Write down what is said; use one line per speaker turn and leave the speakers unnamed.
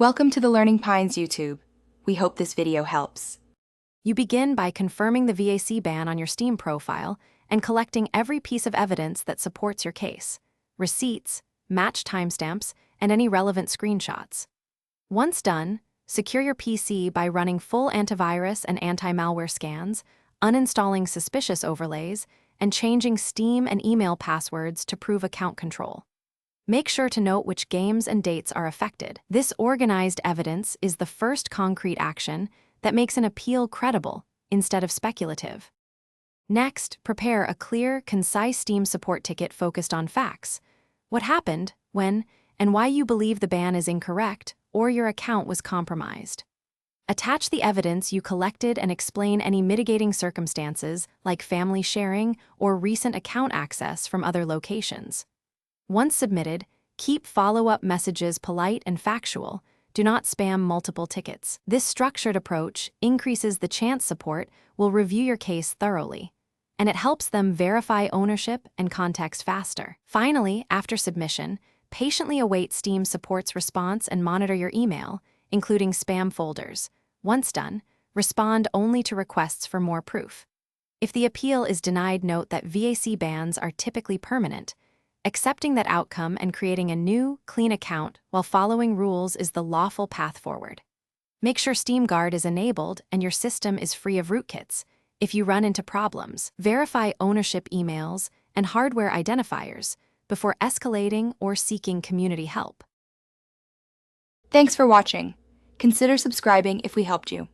Welcome to the Learning Pines YouTube. We hope this video helps.
You begin by confirming the VAC ban on your Steam profile and collecting every piece of evidence that supports your case: receipts, match timestamps, and any relevant screenshots. Once done, secure your PC by running full antivirus and anti-malware scans, uninstalling suspicious overlays, and changing Steam and email passwords to prove account control. Make sure to note which games and dates are affected. This organized evidence is the first concrete action that makes an appeal credible instead of speculative. Next, prepare a clear, concise Steam support ticket focused on facts: what happened, when, and why you believe the ban is incorrect or your account was compromised. Attach the evidence you collected and explain any mitigating circumstances like family sharing or recent account access from other locations. Once submitted, keep follow-up messages polite and factual. Do not spam multiple tickets. This structured approach increases the chance support will review your case thoroughly, and it helps them verify ownership and context faster. Finally, after submission, patiently await Steam support's response and monitor your email, including spam folders. Once done, respond only to requests for more proof. If the appeal is denied, note that VAC bans are typically permanent. Accepting that outcome and creating a new, clean account while following rules is the lawful path forward. Make sure Steam Guard is enabled and your system is free of rootkits. If you run into problems, verify ownership emails and hardware identifiers before escalating or seeking community help.
Thanks for watching. Consider subscribing if we helped you.